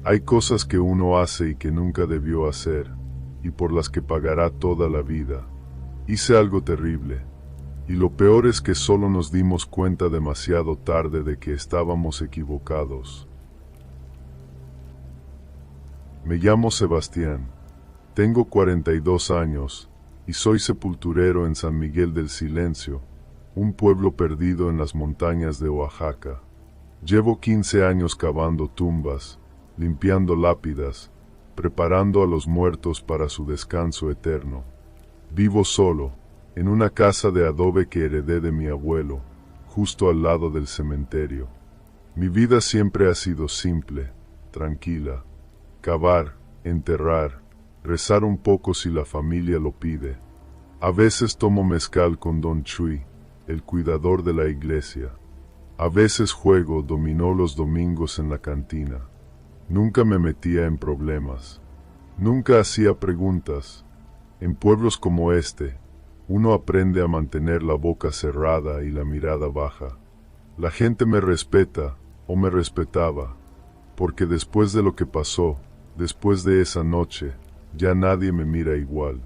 Hay cosas que uno hace y que nunca debió hacer, y por las que pagará toda la vida. Hice algo terrible, y lo peor es que solo nos dimos cuenta demasiado tarde de que estábamos equivocados. Me llamo Sebastián, tengo 42 años, y soy sepulturero en San Miguel del Silencio, un pueblo perdido en las montañas de Oaxaca. Llevo 15 años cavando tumbas, limpiando lápidas, preparando a los muertos para su descanso eterno. Vivo solo, en una casa de adobe que heredé de mi abuelo, justo al lado del cementerio. Mi vida siempre ha sido simple, tranquila. Cavar, enterrar, rezar un poco si la familia lo pide. A veces tomo mezcal con Don Chuy, el cuidador de la iglesia. A veces juego dominó los domingos en la cantina. Nunca me metía en problemas. Nunca hacía preguntas. En pueblos como este, uno aprende a mantener la boca cerrada y la mirada baja. La gente me respeta, o me respetaba, porque después de lo que pasó, después de esa noche, ya nadie me mira igual.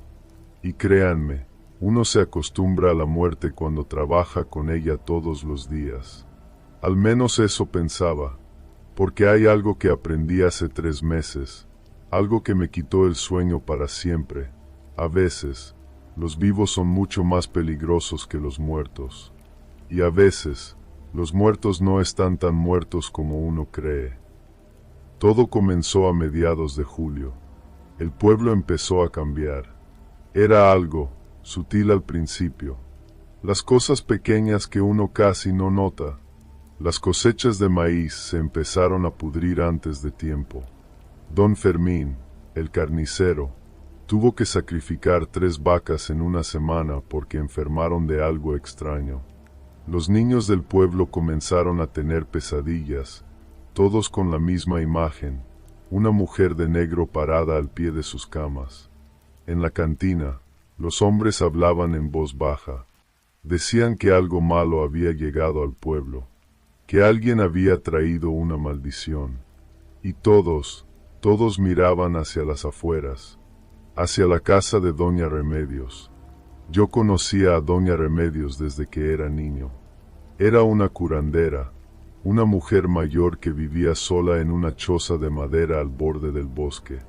Y créanme, uno se acostumbra a la muerte cuando trabaja con ella todos los días. Al menos eso pensaba, porque hay algo que aprendí hace 3 meses, algo que me quitó el sueño para siempre. A veces, los vivos son mucho más peligrosos que los muertos. Y a veces, los muertos no están tan muertos como uno cree. Todo comenzó a mediados de julio. El pueblo empezó a cambiar. Era algo sutil al principio. Las cosas pequeñas que uno casi no nota. Las cosechas de maíz se empezaron a pudrir antes de tiempo. Don Fermín, el carnicero, tuvo que sacrificar 3 vacas en una semana porque enfermaron de algo extraño. Los niños del pueblo comenzaron a tener pesadillas, todos con la misma imagen, una mujer de negro parada al pie de sus camas. En la cantina, los hombres hablaban en voz baja. Decían que algo malo había llegado al pueblo, que alguien había traído una maldición. Y todos miraban hacia las afueras, hacia la casa de Doña Remedios. Yo conocía a Doña Remedios desde que era niño. Era una curandera, una mujer mayor que vivía sola en una choza de madera al borde del bosque.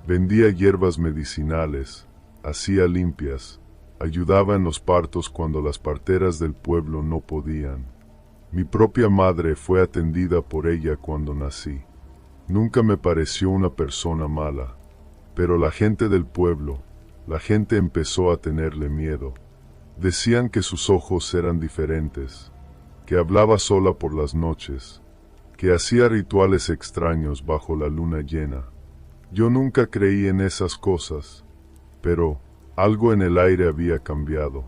Vendía hierbas medicinales, hacía limpias, ayudaba en los partos cuando las parteras del pueblo no podían. Mi propia madre fue atendida por ella cuando nací. Nunca me pareció una persona mala, pero la gente del pueblo, la gente empezó a tenerle miedo. Decían que sus ojos eran diferentes, que hablaba sola por las noches, que hacía rituales extraños bajo la luna llena. Yo nunca creí en esas cosas, pero algo en el aire había cambiado.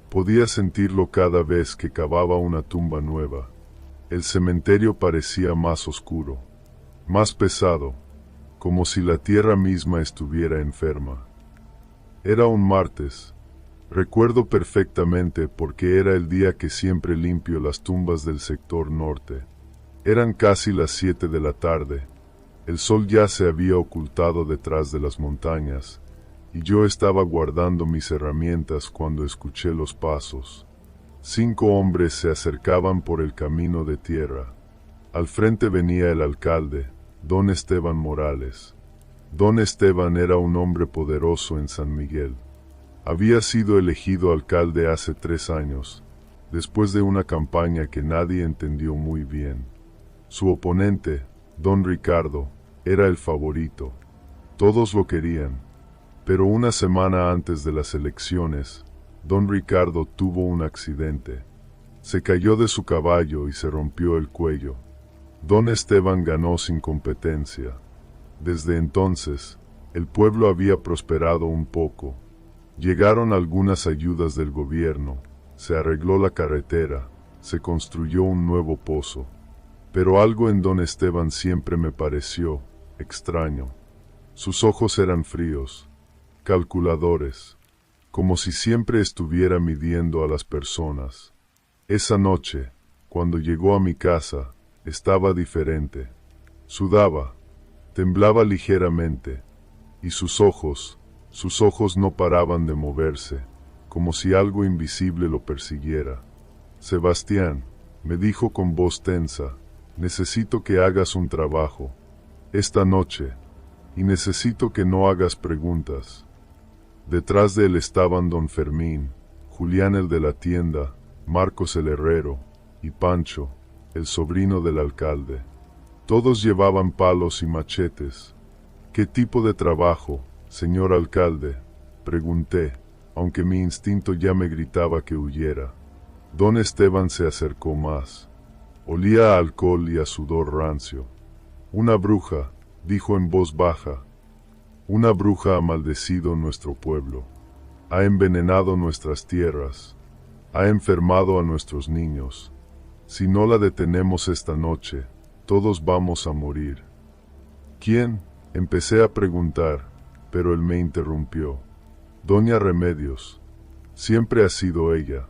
Podía sentirlo cada vez que cavaba una tumba nueva. El cementerio parecía más oscuro, más pesado, como si la tierra misma estuviera enferma. Era un martes. Recuerdo perfectamente porque era el día que siempre limpio las tumbas del sector norte. Eran casi las 7 de la tarde. El sol ya se había ocultado detrás de las montañas, y yo estaba guardando mis herramientas cuando escuché los pasos. 5 hombres se acercaban por el camino de tierra. Al frente venía el alcalde, Don Esteban Morales. Don Esteban era un hombre poderoso en San Miguel. Había sido elegido alcalde hace 3 años, después de una campaña que nadie entendió muy bien. Su oponente, Don Ricardo, era el favorito. Todos lo querían. Pero una semana antes de las elecciones, Don Ricardo tuvo un accidente. Se cayó de su caballo y se rompió el cuello. Don Esteban ganó sin competencia. Desde entonces, el pueblo había prosperado un poco. Llegaron algunas ayudas del gobierno, se arregló la carretera, se construyó un nuevo pozo. Pero algo en Don Esteban siempre me pareció extraño. Sus ojos eran fríos, calculadores, como si siempre estuviera midiendo a las personas. Esa noche, cuando llegó a mi casa, estaba diferente. Sudaba, Temblaba ligeramente, y sus ojos no paraban de moverse, como si algo invisible lo persiguiera. Sebastián, me dijo con voz tensa, necesito que hagas un trabajo esta noche, y necesito que no hagas preguntas. Detrás de él estaban don Fermín, Julián el de la tienda, Marcos el herrero, y Pancho, el sobrino del alcalde. Todos llevaban palos y machetes. ¿Qué tipo de trabajo, señor alcalde?, pregunté, aunque mi instinto ya me gritaba que huyera. Don Esteban se acercó más. Olía a alcohol y a sudor rancio. Una bruja, dijo en voz baja. Una bruja ha maldecido nuestro pueblo. Ha envenenado nuestras tierras. Ha enfermado a nuestros niños. Si no la detenemos esta noche, todos vamos a morir. ¿Quién?, empecé a preguntar, pero él me interrumpió. Doña Remedios. Siempre ha sido ella.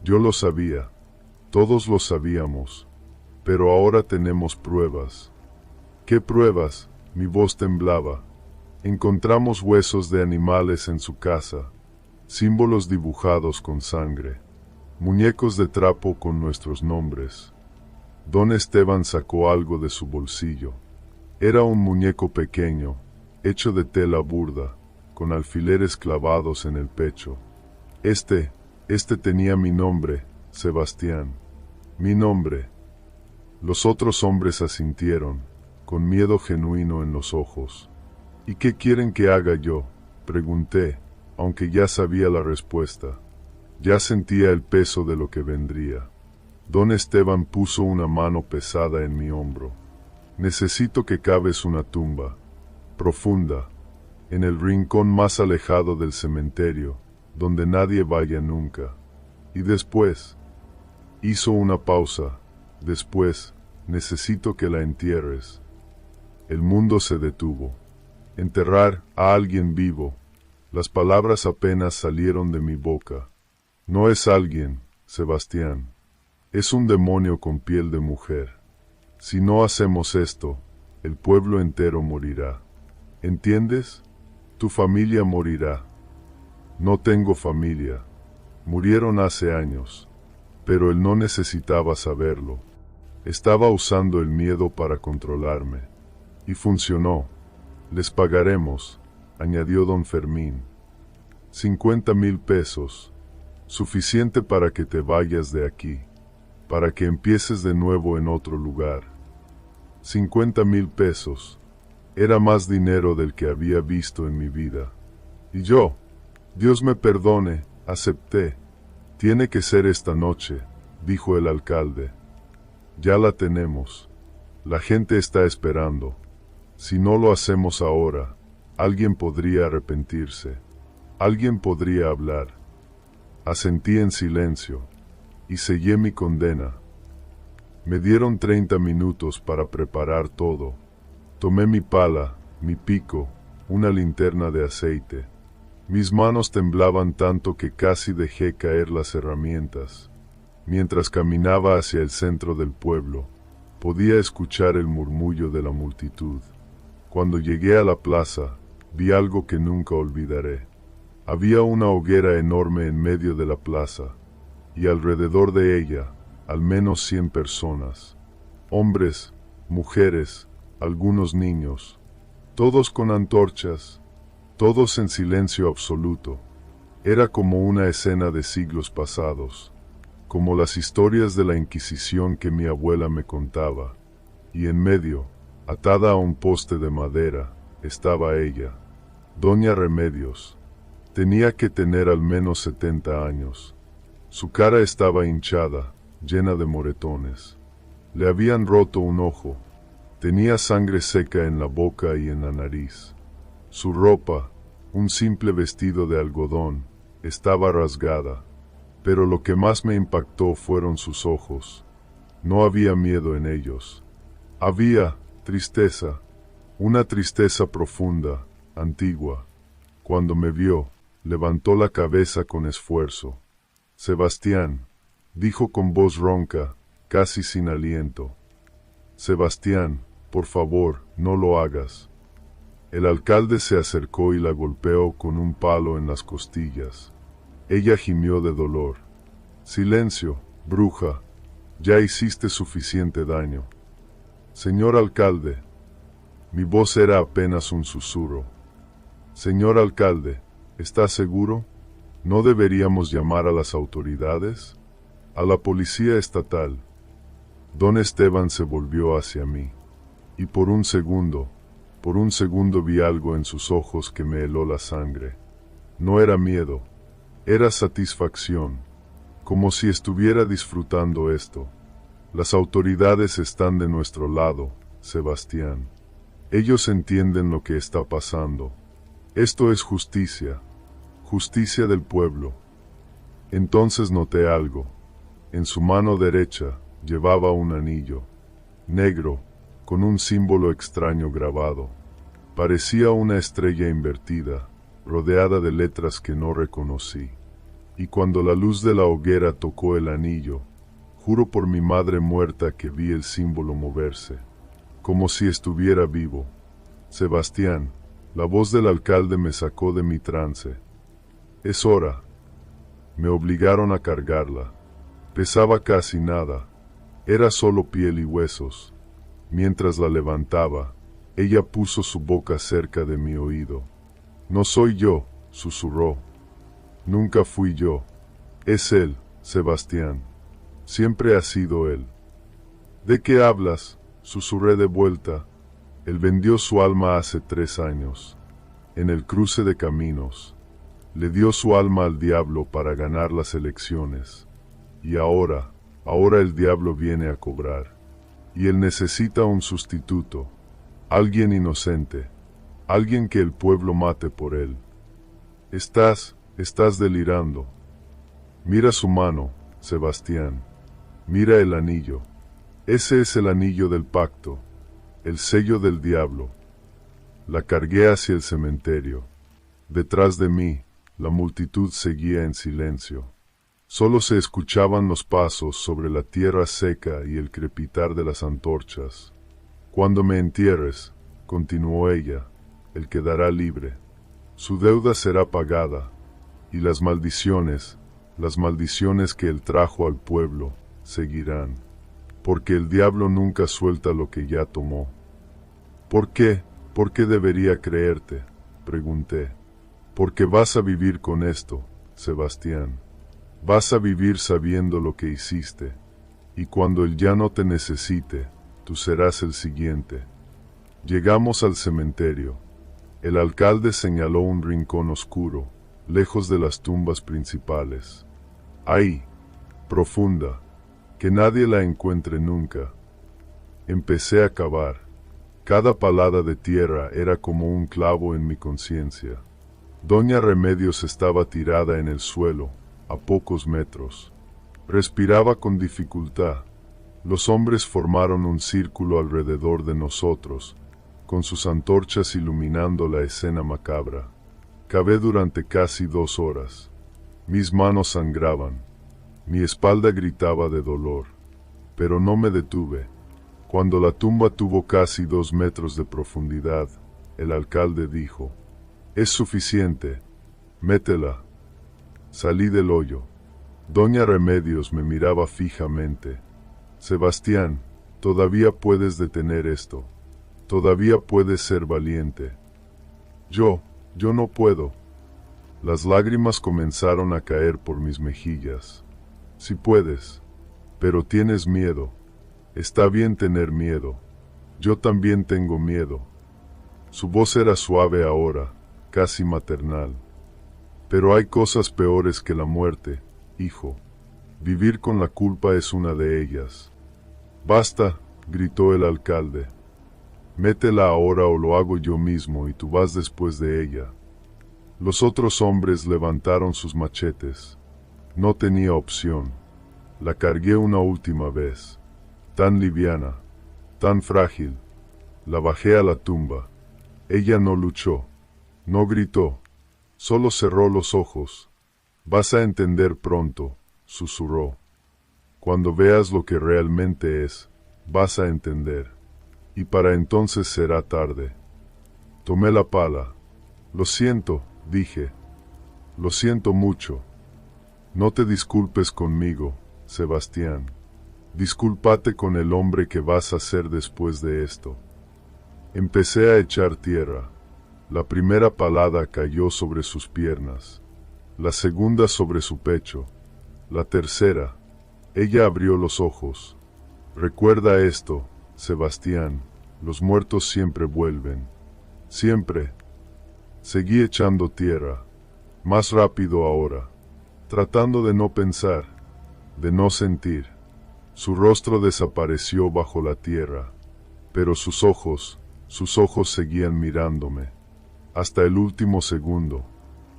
Yo lo sabía. Todos lo sabíamos. Pero ahora tenemos pruebas. ¿Qué pruebas? Mi voz temblaba. Encontramos huesos de animales en su casa, símbolos dibujados con sangre, muñecos de trapo con nuestros nombres. Don Esteban sacó algo de su bolsillo. Era un muñeco pequeño, hecho de tela burda, con alfileres clavados en el pecho. Este tenía mi nombre, Sebastián. Mi nombre. Los otros hombres asintieron, con miedo genuino en los ojos. ¿Y qué quieren que haga yo?, pregunté, aunque ya sabía la respuesta. Ya sentía el peso de lo que vendría. Don Esteban puso una mano pesada en mi hombro. Necesito que caves una tumba, profunda, en el rincón más alejado del cementerio, donde nadie vaya nunca. Y después, hizo una pausa, después, necesito que la entierres. El mundo se detuvo. Enterrar a alguien vivo. Las palabras apenas salieron de mi boca. No es alguien, Sebastián. Es un demonio con piel de mujer. Si no hacemos esto, el pueblo entero morirá. ¿Entiendes? Tu familia morirá. No tengo familia. Murieron hace años. Pero él no necesitaba saberlo. Estaba usando el miedo para controlarme. Y funcionó. Les pagaremos, añadió don Fermín. 50,000 pesos. Suficiente para que te vayas de aquí. Para que empieces de nuevo en otro lugar. 50,000 pesos. Era más dinero del que había visto en mi vida. Y yo, Dios me perdone, acepté. Tiene que ser esta noche, dijo el alcalde. Ya la tenemos. La gente está esperando. Si no lo hacemos ahora, alguien podría arrepentirse. Alguien podría hablar. Asentí en silencio, y sellé mi condena. Me dieron 30 minutos para preparar todo. Tomé mi pala, mi pico, una linterna de aceite. Mis manos temblaban tanto que casi dejé caer las herramientas. Mientras caminaba hacia el centro del pueblo, podía escuchar el murmullo de la multitud. Cuando llegué a la plaza, vi algo que nunca olvidaré. Había una hoguera enorme en medio de la plaza, y alrededor de ella, al menos 100 personas. Hombres, mujeres, algunos niños, todos con antorchas, todos en silencio absoluto. Era como una escena de siglos pasados, como las historias de la Inquisición que mi abuela me contaba, y en medio, atada a un poste de madera, estaba ella, Doña Remedios. Tenía que tener al menos 70 años. Su cara estaba hinchada, llena de moretones. Le habían roto un ojo. Tenía sangre seca en la boca y en la nariz. Su ropa, un simple vestido de algodón, estaba rasgada. Pero lo que más me impactó fueron sus ojos. No había miedo en ellos. Había tristeza, una tristeza profunda, antigua. Cuando me vio, levantó la cabeza con esfuerzo. Sebastián, dijo con voz ronca, casi sin aliento. Sebastián, Por favor, no lo hagas. El alcalde se acercó y la golpeó con un palo en las costillas. Ella gimió de dolor. Silencio, bruja. Ya hiciste suficiente daño. Señor alcalde. Mi voz era apenas un susurro. Señor alcalde, ¿está seguro? ¿No deberíamos llamar a las autoridades? A la policía estatal. Don Esteban se volvió hacia mí. Y por un segundo vi algo en sus ojos que me heló la sangre. No era miedo, era satisfacción, como si estuviera disfrutando esto. Las autoridades están de nuestro lado, Sebastián. Ellos entienden lo que está pasando. Esto es justicia, justicia del pueblo. Entonces noté algo. En su mano derecha llevaba un anillo, negro, con un símbolo extraño grabado. Parecía una estrella invertida, rodeada de letras que no reconocí. Y cuando la luz de la hoguera tocó el anillo, juro por mi madre muerta que vi el símbolo moverse, como si estuviera vivo. Sebastián, la voz del alcalde me sacó de mi trance. Es hora. Me obligaron a cargarla. Pesaba casi nada. Era solo piel y huesos. Mientras la levantaba, ella puso su boca cerca de mi oído. No soy yo, susurró. Nunca fui yo. Es él, Sebastián. Siempre ha sido él. ¿De qué hablas? Susurré de vuelta. Él vendió su alma hace 3 años. En el cruce de caminos. Le dio su alma al diablo para ganar las elecciones. Y ahora el diablo viene a cobrar. Y él necesita un sustituto. Alguien inocente. Alguien que el pueblo mate por él. Estás delirando. Mira su mano, Sebastián. Mira el anillo. Ese es el anillo del pacto. El sello del diablo. La cargué hacia el cementerio. Detrás de mí, la multitud seguía en silencio. Solo se escuchaban los pasos sobre la tierra seca y el crepitar de las antorchas. Cuando me entierres, continuó ella, él quedará libre. Su deuda será pagada, y las maldiciones que él trajo al pueblo, seguirán. Porque el diablo nunca suelta lo que ya tomó. ¿Por qué? ¿Por qué debería creerte? Pregunté. Porque vas a vivir con esto, Sebastián. Vas a vivir sabiendo lo que hiciste. Y cuando él ya no te necesite, tú serás el siguiente. Llegamos al cementerio. El alcalde señaló un rincón oscuro, lejos de las tumbas principales. Ahí, profunda, que nadie la encuentre nunca. Empecé a cavar. Cada palada de tierra era como un clavo en mi conciencia. Doña Remedios estaba tirada en el suelo, a pocos metros. Respiraba con dificultad. Los hombres formaron un círculo alrededor de nosotros, con sus antorchas iluminando la escena macabra. Cavé durante casi 2 horas. Mis manos sangraban. Mi espalda gritaba de dolor. Pero no me detuve. Cuando la tumba tuvo casi 2 metros de profundidad, el alcalde dijo: «Es suficiente. Métela». Salí del hoyo. Doña Remedios me miraba fijamente. «Sebastián, todavía puedes detener esto. Todavía puedes ser valiente». Yo no puedo. Las lágrimas comenzaron a caer por mis mejillas. «Sí puedes. Pero tienes miedo. Está bien tener miedo. Yo también tengo miedo». Su voz era suave ahora, casi maternal. «Pero hay cosas peores que la muerte, hijo. Vivir con la culpa es una de ellas». «Basta», gritó el alcalde. «Métela ahora o lo hago yo mismo y tú vas después de ella». Los otros hombres levantaron sus machetes. No tenía opción. La cargué una última vez. Tan liviana, tan frágil. La bajé a la tumba. Ella no luchó, no gritó, solo cerró los ojos. «Vas a entender pronto», susurró. «Cuando veas lo que realmente es, vas a entender». y para entonces será tarde. Tomé la pala. Lo siento, dije. Lo siento mucho. No te disculpes conmigo, Sebastián. Discúlpate con el hombre que vas a ser después de esto. Empecé a echar tierra. La primera palada cayó sobre sus piernas, la segunda sobre su pecho, la tercera. Ella abrió los ojos. Recuerda esto, Sebastián, los muertos siempre vuelven. Siempre. Seguí echando tierra, más rápido ahora, tratando de no pensar, de no sentir. Su rostro desapareció bajo la tierra, pero sus ojos seguían mirándome. Hasta el último segundo.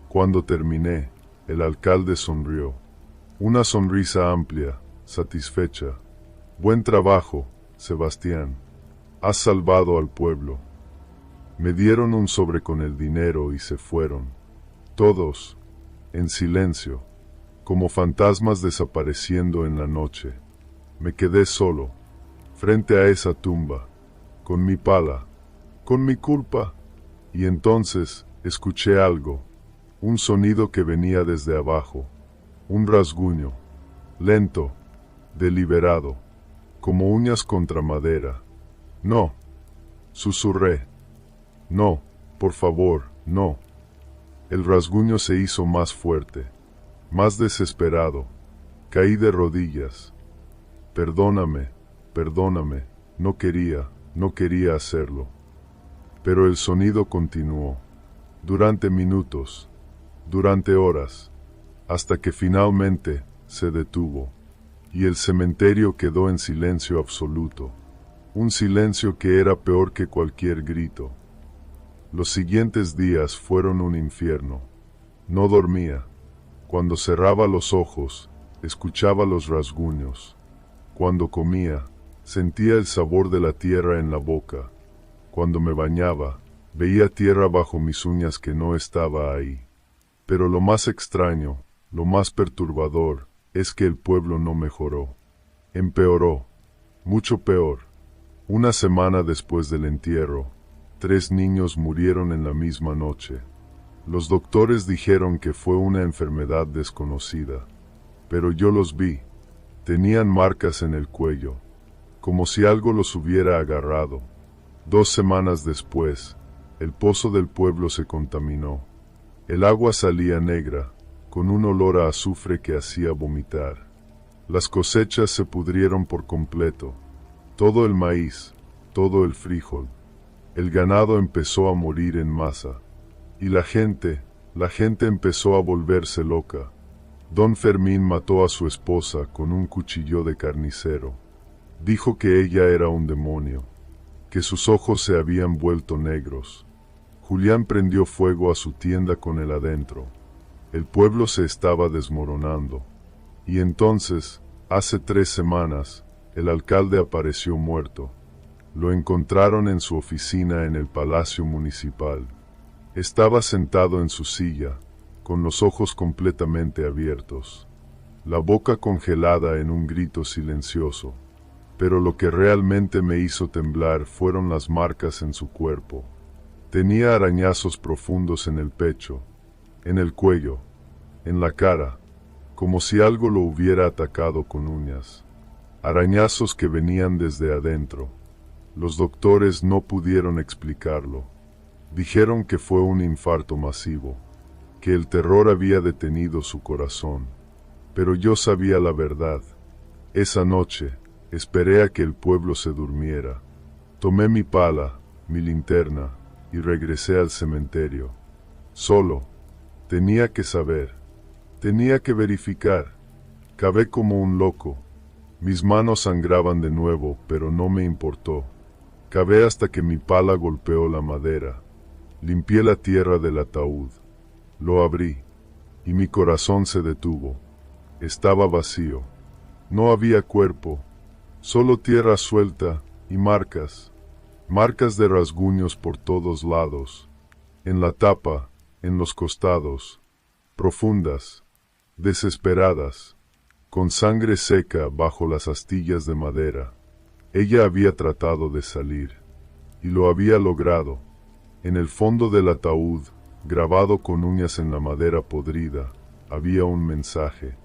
Cuando terminé, el alcalde sonrió. Una sonrisa amplia, satisfecha. Buen trabajo, Sebastián. Has salvado al pueblo. Me dieron un sobre con el dinero y se fueron. Todos, en silencio, como fantasmas desapareciendo en la noche. Me quedé solo, frente a esa tumba, con mi pala, con mi culpa. Y entonces escuché algo, un sonido que venía desde abajo, un rasguño, lento, deliberado, como uñas contra madera. No, susurré. No, por favor, no. El rasguño se hizo más fuerte, más desesperado. Caí de rodillas. Perdóname, perdóname, no quería hacerlo. Pero el sonido continuó, durante minutos, durante horas, hasta que finalmente se detuvo, y el cementerio quedó en silencio absoluto, un silencio que era peor que cualquier grito. Los siguientes días fueron un infierno. No dormía. Cuando cerraba los ojos, escuchaba los rasguños. Cuando comía, sentía el sabor de la tierra en la boca. Cuando me bañaba, veía tierra bajo mis uñas que no estaba ahí. Pero lo más extraño, lo más perturbador, es que el pueblo no mejoró. Empeoró. Mucho peor. Una semana después del entierro, 3 niños murieron en la misma noche. Los doctores dijeron que fue una enfermedad desconocida. Pero yo los vi. Tenían marcas en el cuello, como si algo los hubiera agarrado. 2 semanas después, el pozo del pueblo se contaminó. El agua salía negra, con un olor a azufre que hacía vomitar. Las cosechas se pudrieron por completo. Todo el maíz, todo el frijol. El ganado empezó a morir en masa. Y la gente empezó a volverse loca. Don Fermín mató a su esposa con un cuchillo de carnicero. Dijo que ella era un demonio, que sus ojos se habían vuelto negros. Julián prendió fuego a su tienda con él adentro. El pueblo se estaba desmoronando. Y entonces, hace 3 semanas, el alcalde apareció muerto. Lo encontraron en su oficina en el Palacio Municipal. Estaba sentado en su silla, con los ojos completamente abiertos, la boca congelada en un grito silencioso. Pero lo que realmente me hizo temblar fueron las marcas en su cuerpo. Tenía arañazos profundos en el pecho, en el cuello, en la cara, como si algo lo hubiera atacado con uñas. Arañazos que venían desde adentro. Los doctores no pudieron explicarlo. Dijeron que fue un infarto masivo, que el terror había detenido su corazón. Pero yo sabía la verdad. Esa noche, esperé a que el pueblo se durmiera. Tomé mi pala, mi linterna, y regresé al cementerio. Solo. Tenía que saber. Tenía que verificar. Cavé como un loco. Mis manos sangraban de nuevo, pero no me importó. Cavé hasta que mi pala golpeó la madera. Limpié la tierra del ataúd. Lo abrí, y mi corazón se detuvo. Estaba vacío. No había cuerpo, solo tierra suelta y marcas. Marcas de rasguños por todos lados. En la tapa, en los costados. Profundas, desesperadas, con sangre seca bajo las astillas de madera. Ella había tratado de salir. Y lo había logrado. En el fondo del ataúd, grabado con uñas en la madera podrida, había un mensaje.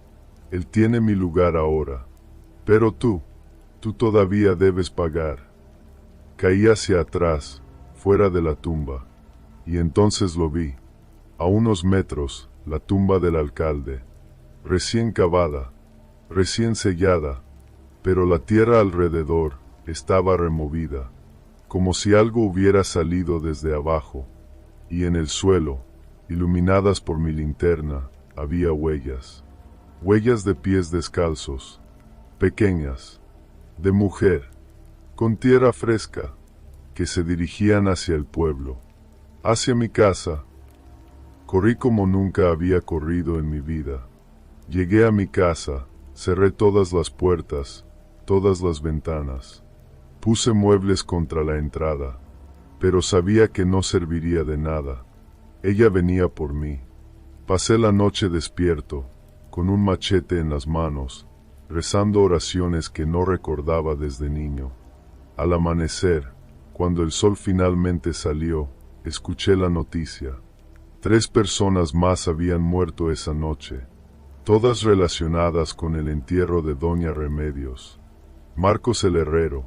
Él tiene mi lugar ahora. Pero tú todavía debes pagar. Caí hacia atrás, fuera de la tumba. Y entonces lo vi. A unos metros, la tumba del alcalde. Recién cavada, recién sellada, pero la tierra alrededor estaba removida, como si algo hubiera salido desde abajo, y en el suelo, iluminadas por mi linterna, había huellas. Huellas de pies descalzos, pequeñas, de mujer, con tierra fresca, que se dirigían hacia el pueblo, hacia mi casa. Corrí como nunca había corrido en mi vida. Llegué a mi casa, cerré todas las puertas, todas las ventanas. Puse muebles contra la entrada, pero sabía que no serviría de nada. Ella venía por mí. Pasé la noche despierto, con un machete en las manos, rezando oraciones que no recordaba desde niño. Al amanecer, cuando el sol finalmente salió, escuché la noticia. 3 personas más habían muerto esa noche, todas relacionadas con el entierro de Doña Remedios. Marcos el herrero,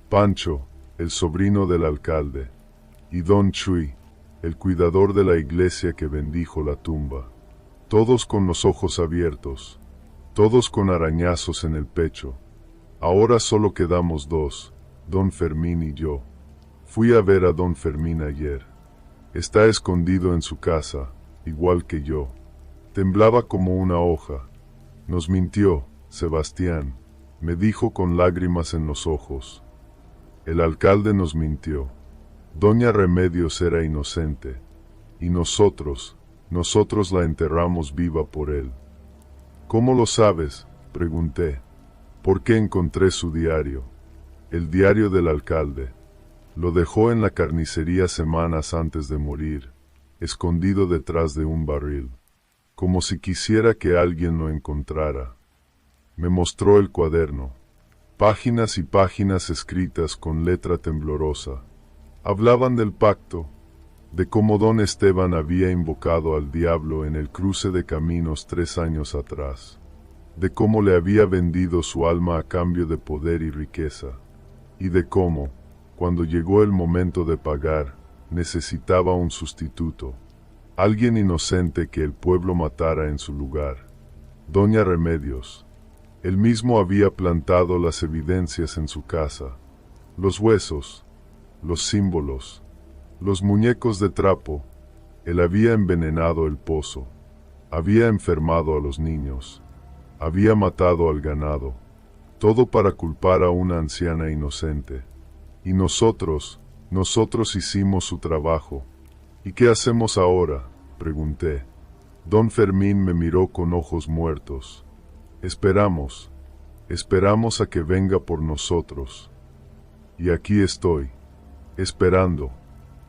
Pancho, el sobrino del alcalde, y Don Chuy, el cuidador de la iglesia que bendijo la tumba. Todos con los ojos abiertos, todos con arañazos en el pecho. Ahora solo quedamos 2, Don Fermín y yo. Fui a ver a Don Fermín ayer. Está escondido en su casa, igual que yo. Temblaba como una hoja. Nos mintió, Sebastián, me dijo con lágrimas en los ojos. El alcalde nos mintió. Doña Remedios era inocente. Y nosotros la enterramos viva por él. ¿Cómo lo sabes?, pregunté. Porque encontré su diario. El diario del alcalde. Lo dejó en la carnicería semanas antes de morir, escondido detrás de un barril, como si quisiera que alguien lo encontrara. Me mostró el cuaderno. Páginas y páginas escritas con letra temblorosa. Hablaban del pacto, de cómo don Esteban había invocado al diablo en el cruce de caminos 3 años atrás, de cómo le había vendido su alma a cambio de poder y riqueza, y de cómo, cuando llegó el momento de pagar, necesitaba un sustituto, alguien inocente que el pueblo matara en su lugar. Doña Remedios. Él mismo había plantado las evidencias en su casa, los huesos, los símbolos, los muñecos de trapo. Él había envenenado el pozo, había enfermado a los niños, había matado al ganado, todo para culpar a una anciana inocente. Y nosotros hicimos su trabajo. ¿Y qué hacemos ahora?, pregunté. Don Fermín me miró con ojos muertos. Esperamos a que venga por nosotros. Y aquí estoy, esperando.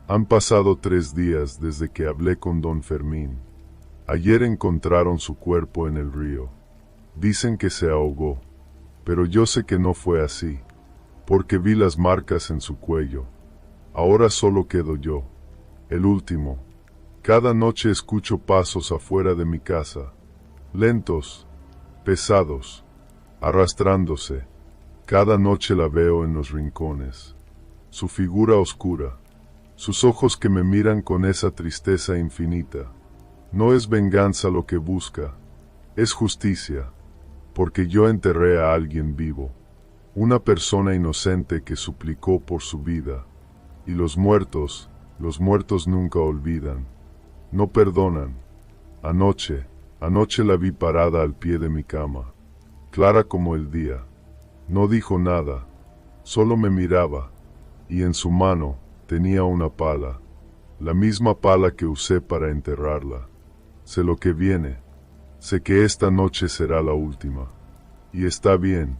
Han pasado 3 días desde que hablé con don Fermín. Ayer encontraron su cuerpo en el río. Dicen que se ahogó, pero yo sé que no fue así, porque vi las marcas en su cuello. Ahora solo quedo yo, el último. Cada noche escucho pasos afuera de mi casa, lentos, pesados, arrastrándose. Cada noche la veo en los rincones. Su figura oscura, sus ojos que me miran con esa tristeza infinita. No es venganza lo que busca, es justicia, porque yo enterré a alguien vivo, una persona inocente que suplicó por su vida, y los muertos nunca olvidan, no perdonan. Anoche la vi parada al pie de mi cama, clara como el día. No dijo nada, solo me miraba, y en su mano tenía una pala, la misma pala que usé para enterrarla. Sé lo que viene, sé que esta noche será la última, y está bien,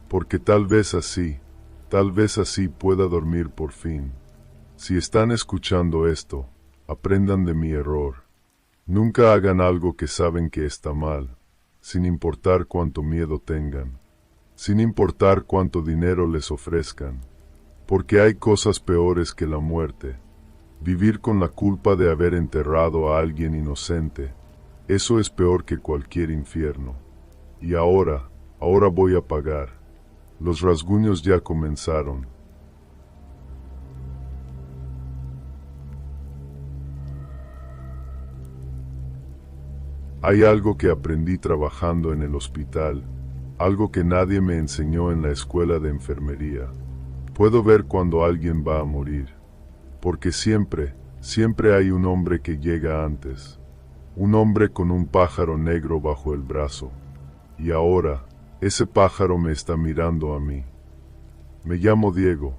porque tal vez así pueda dormir por fin. Si están escuchando esto, aprendan de mi error. Nunca hagan algo que saben que está mal, sin importar cuánto miedo tengan, sin importar cuánto dinero les ofrezcan. Porque hay cosas peores que la muerte. Vivir con la culpa de haber enterrado a alguien inocente, eso es peor que cualquier infierno. Y ahora voy a pagar. Los rasguños ya comenzaron. Hay algo que aprendí trabajando en el hospital, algo que nadie me enseñó en la escuela de enfermería. Puedo ver cuando alguien va a morir, porque siempre hay un hombre que llega antes, un hombre con un pájaro negro bajo el brazo. Y ahora, ese pájaro me está mirando a mí. Me llamo Diego,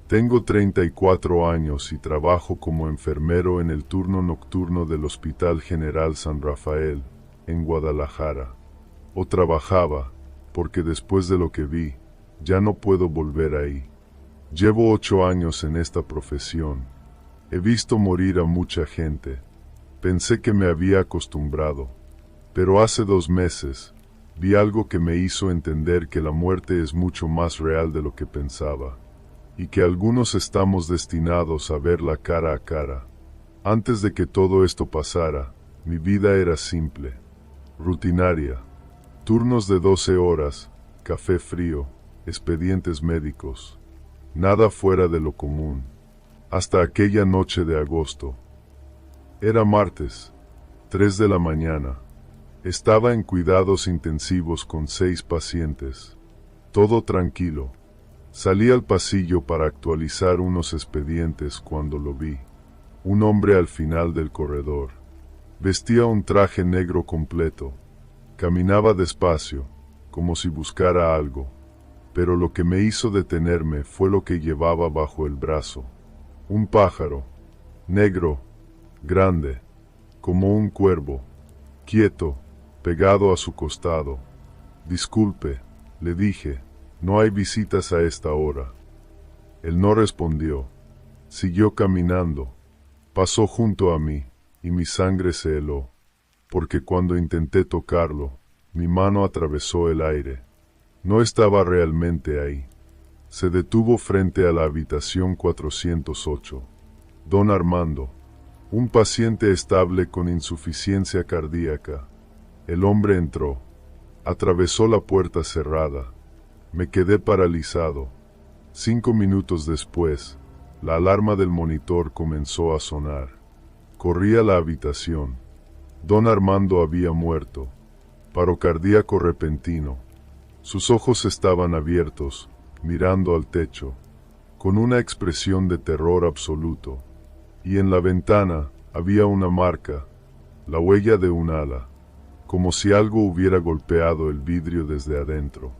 tengo 34 años y trabajo como enfermero en el turno nocturno del Hospital General San Rafael, en Guadalajara. O trabajaba, porque después de lo que vi, ya no puedo volver ahí. Llevo 8 años en esta profesión. He visto morir a mucha gente. Pensé que me había acostumbrado, pero hace 2 meses, vi algo que me hizo entender que la muerte es mucho más real de lo que pensaba, y que algunos estamos destinados a verla cara a cara. Antes de que todo esto pasara, mi vida era simple, rutinaria, turnos de 12 horas, café frío, expedientes médicos, nada fuera de lo común, hasta aquella noche de agosto. Era martes, 3 de la mañana. Estaba en cuidados intensivos con 6 pacientes. Todo tranquilo. Salí al pasillo para actualizar unos expedientes cuando lo vi. Un hombre al final del corredor. Vestía un traje negro completo. Caminaba despacio, como si buscara algo. Pero lo que me hizo detenerme fue lo que llevaba bajo el brazo. Un pájaro, negro, grande, como un cuervo, quieto, pegado a su costado. Disculpe, le dije, no hay visitas a esta hora. Él no respondió. Siguió caminando. Pasó junto a mí, y mi sangre se heló, porque cuando intenté tocarlo, mi mano atravesó el aire. No estaba realmente ahí. Se detuvo frente a la habitación 408. Don Armando, un paciente estable con insuficiencia cardíaca. El hombre entró. Atravesó la puerta cerrada. Me quedé paralizado. 5 minutos después, la alarma del monitor comenzó a sonar. Corrí a la habitación. Don Armando había muerto. Paro cardíaco repentino. Sus ojos estaban abiertos, mirando al techo, con una expresión de terror absoluto. Y en la ventana había una marca, la huella de un ala, como si algo hubiera golpeado el vidrio desde adentro.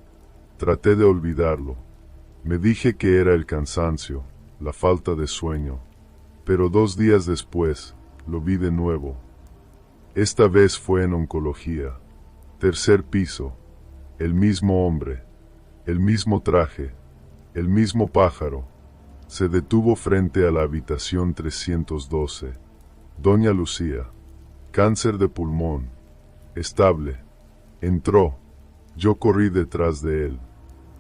Traté de olvidarlo. Me dije que era el cansancio, la falta de sueño. Pero 2 días después, lo vi de nuevo. Esta vez fue en oncología. 3er piso. El mismo hombre. El mismo traje. El mismo pájaro. Se detuvo frente a la habitación 312. Doña Lucía. Cáncer de pulmón. Estable. Entró. Yo corrí detrás de él.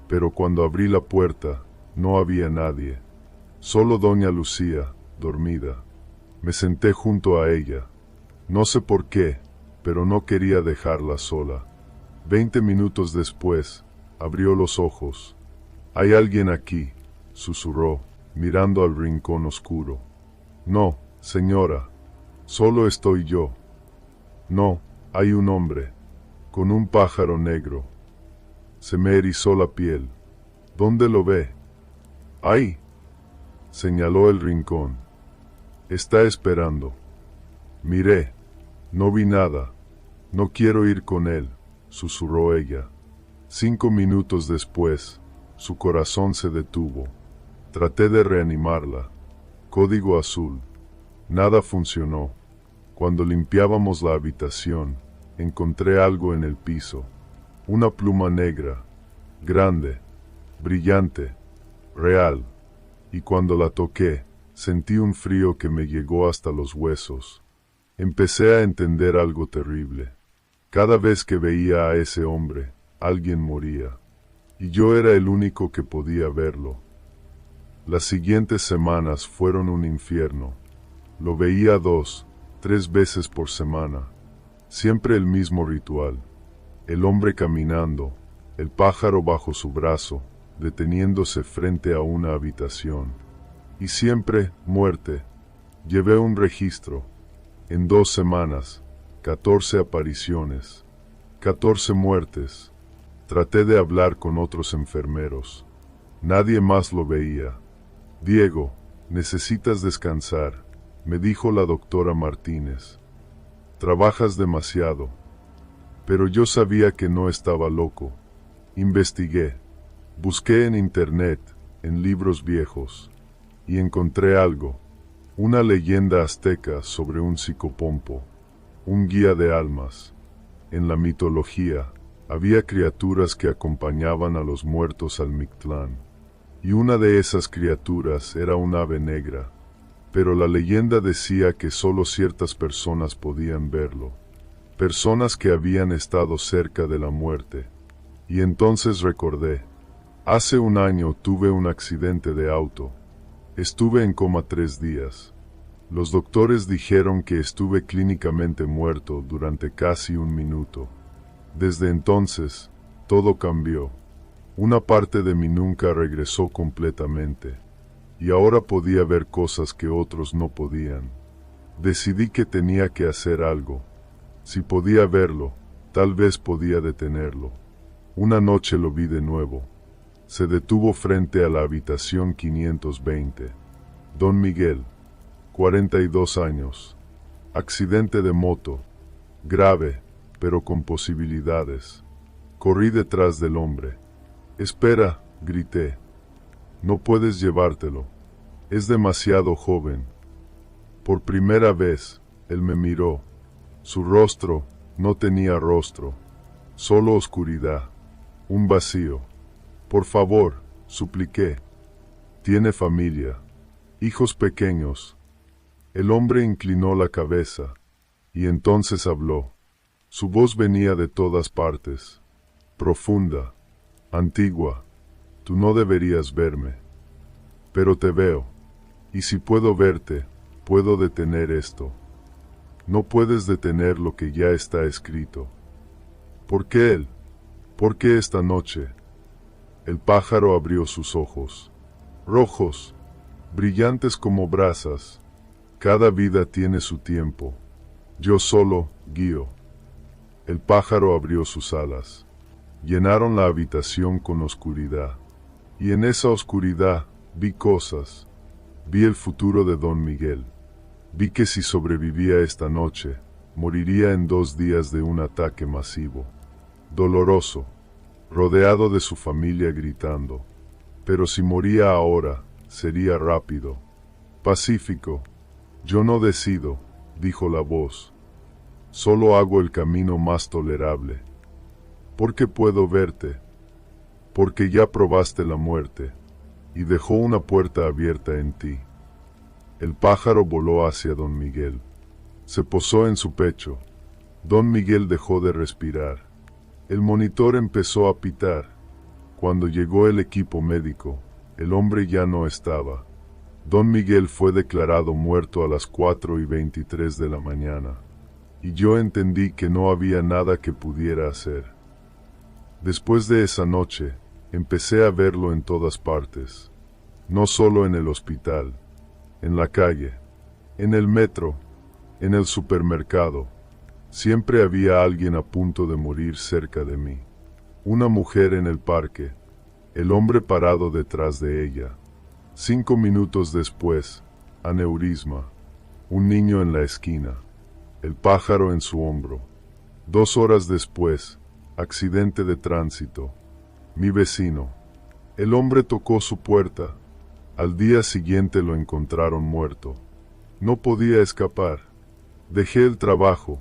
Pero cuando abrí la puerta, no había nadie. Solo doña Lucía, dormida. Me senté junto a ella. No sé por qué, pero no quería dejarla sola. 20 minutos después, abrió los ojos. «Hay alguien aquí», susurró, mirando al rincón oscuro. «No, señora, solo estoy yo». «No, hay un hombre, con un pájaro negro». Se me erizó la piel. «¿Dónde lo ve?» «Ahí», señaló el rincón. «Está esperando». Miré. No vi nada. «No quiero ir con él», susurró ella. 5 minutos después, su corazón se detuvo. Traté de reanimarla. Código azul. Nada funcionó. Cuando limpiábamos la habitación, encontré algo en el piso. Una pluma negra, grande, brillante, real. Y cuando la toqué, sentí un frío que me llegó hasta los huesos. Empecé a entender algo terrible. Cada vez que veía a ese hombre, alguien moría. Y yo era el único que podía verlo. Las siguientes semanas fueron un infierno. Lo veía 2, 3 veces por semana. Siempre el mismo ritual. El hombre caminando, el pájaro bajo su brazo, deteniéndose frente a una habitación. Y siempre muerte. Llevé un registro. En 2 semanas, 14 apariciones, 14 muertes. Traté de hablar con otros enfermeros. Nadie más lo veía. Diego, necesitas descansar, me dijo la doctora Martínez. Trabajas demasiado. Pero yo sabía que no estaba loco. Investigué. Busqué en internet, en libros viejos, y encontré algo. Una leyenda azteca sobre un psicopompo, un guía de almas. En la mitología, había criaturas que acompañaban a los muertos al Mictlán, y una de esas criaturas era un ave negra, pero la leyenda decía que solo ciertas personas podían verlo, personas que habían estado cerca de la muerte. Y entonces recordé, hace un año tuve un accidente de auto. Estuve en coma 3 días. Los doctores dijeron que estuve clínicamente muerto durante casi un minuto. Desde entonces, todo cambió. Una parte de mí nunca regresó completamente, y ahora podía ver cosas que otros no podían. Decidí que tenía que hacer algo. Si podía verlo, tal vez podía detenerlo. Una noche lo vi de nuevo. Se detuvo frente a la habitación 520. Don Miguel, 42 años. Accidente de moto. Grave, pero con posibilidades. Corrí detrás del hombre. Espera, grité. No puedes llevártelo. Es demasiado joven. Por primera vez, él me miró. Su rostro no tenía rostro. Solo oscuridad. Un vacío. Por favor, supliqué. Tiene familia. Hijos pequeños. El hombre inclinó la cabeza, y entonces habló. Su voz venía de todas partes. Profunda. Antigua. Tú no deberías verme. Pero te veo. Y si puedo verte, puedo detener esto. No puedes detener lo que ya está escrito. ¿Por qué él? ¿Por qué esta noche? El pájaro abrió sus ojos. Rojos, brillantes como brasas. Cada vida tiene su tiempo. Yo solo guío. El pájaro abrió sus alas. Llenaron la habitación con oscuridad. Y en esa oscuridad vi cosas. Vi el futuro de Don Miguel. Vi que si sobrevivía esta noche, moriría en 2 días de un ataque masivo. Doloroso, rodeado de su familia gritando. Pero si moría ahora, sería rápido. Pacífico. Yo no decido, dijo la voz. Solo hago el camino más tolerable. Porque puedo verte. Porque ya probaste la muerte. Y dejó una puerta abierta en ti. El pájaro voló hacia Don Miguel. Se posó en su pecho. Don Miguel dejó de respirar. El monitor empezó a pitar. Cuando llegó el equipo médico, el hombre ya no estaba. Don Miguel fue declarado muerto a las 4:23 de la mañana. Y yo entendí que no había nada que pudiera hacer. Después de esa noche, empecé a verlo en todas partes. No solo en el hospital, en la calle, en el metro, en el supermercado. Siempre había alguien a punto de morir cerca de mí. Una mujer en el parque, el hombre parado detrás de ella. 5 minutos después, aneurisma. Un niño en la esquina, el pájaro en su hombro. 2 horas después, accidente de tránsito. Mi vecino. El hombre tocó su puerta. Al día siguiente lo encontraron muerto. No podía escapar. Dejé el trabajo.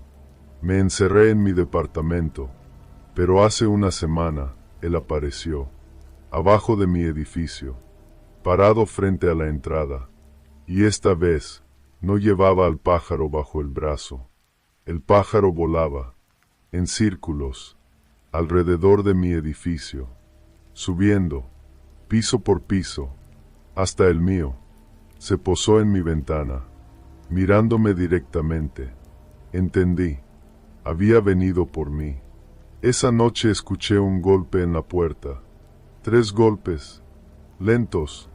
Me encerré en mi departamento. Pero hace una semana, él apareció. Abajo de mi edificio. Parado frente a la entrada. Y esta vez, no llevaba al pájaro bajo el brazo. El pájaro volaba. En círculos. Alrededor de mi edificio. Subiendo. Piso por piso. Hasta el mío. Se posó en mi ventana, mirándome directamente. Entendí. Había venido por mí. Esa noche escuché un golpe en la puerta. 3 golpes. Lentos.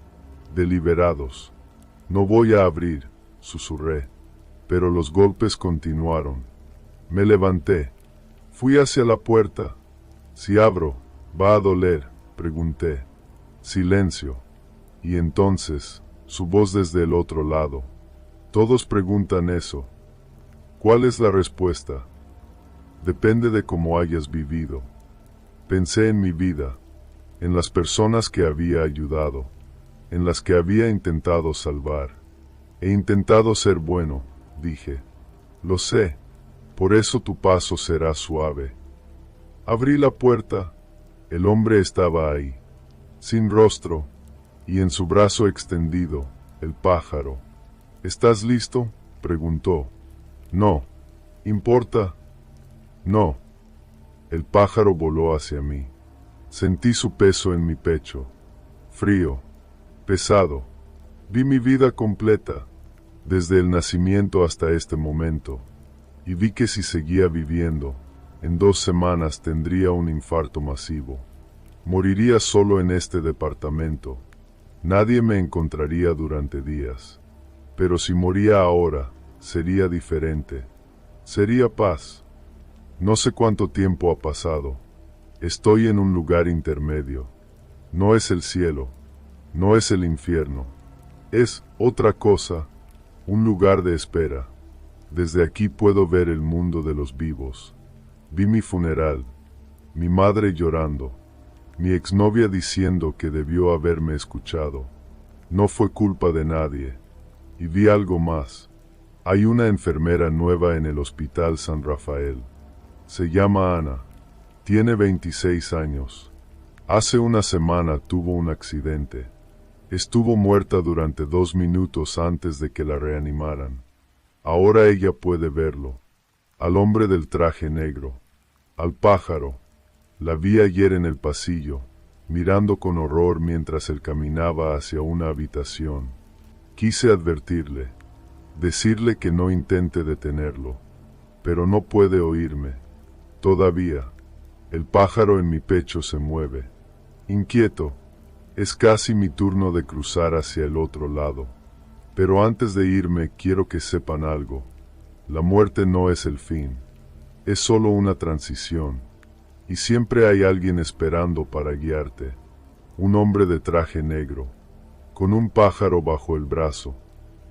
Deliberados. No voy a abrir, susurré. Pero los golpes continuaron. Me levanté. Fui hacia la puerta. Si abro, ¿va a doler?, pregunté. Silencio. Y entonces, su voz desde el otro lado. Todos preguntan eso. ¿Cuál es la respuesta? Depende de cómo hayas vivido. Pensé en mi vida, en las personas que había ayudado, en las que había intentado salvar. He intentado ser bueno, dije. Lo sé, por eso tu paso será suave. Abrí la puerta. El hombre estaba ahí, sin rostro, y en su brazo extendido, el pájaro. ¿Estás listo?, preguntó. No. ¿Importa? No. El pájaro voló hacia mí. Sentí su peso en mi pecho. Frío. Pesado. Vi mi vida completa, desde el nacimiento hasta este momento, y vi que si seguía viviendo, en 2 semanas tendría un infarto masivo. Moriría solo en este departamento. Nadie me encontraría durante días. Pero si moría ahora, sería diferente. Sería paz. No sé cuánto tiempo ha pasado. Estoy en un lugar intermedio. No es el cielo. No es el infierno. Es otra cosa. Un lugar de espera. Desde aquí puedo ver el mundo de los vivos. Vi mi funeral. Mi madre llorando. Mi exnovia diciendo que debió haberme escuchado. No fue culpa de nadie. Y vi algo más. Hay una enfermera nueva en el Hospital San Rafael. Se llama Ana. Tiene 26 años. Hace una semana tuvo un accidente. Estuvo muerta durante 2 minutos antes de que la reanimaran. Ahora ella puede verlo. Al hombre del traje negro. Al pájaro. La vi ayer en el pasillo, mirando con horror mientras él caminaba hacia una habitación. Quise advertirle, decirle que no intente detenerlo, pero no puede oírme. Todavía, el pájaro en mi pecho se mueve. Inquieto, es casi mi turno de cruzar hacia el otro lado. Pero antes de irme quiero que sepan algo. La muerte no es el fin, es solo una transición. Y siempre hay alguien esperando para guiarte. Un hombre de traje negro, con un pájaro bajo el brazo.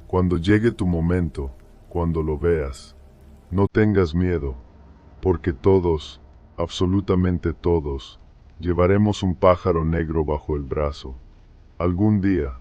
Cuando llegue tu momento, cuando lo veas, no tengas miedo, porque todos, absolutamente todos, llevaremos un pájaro negro bajo el brazo. Algún día.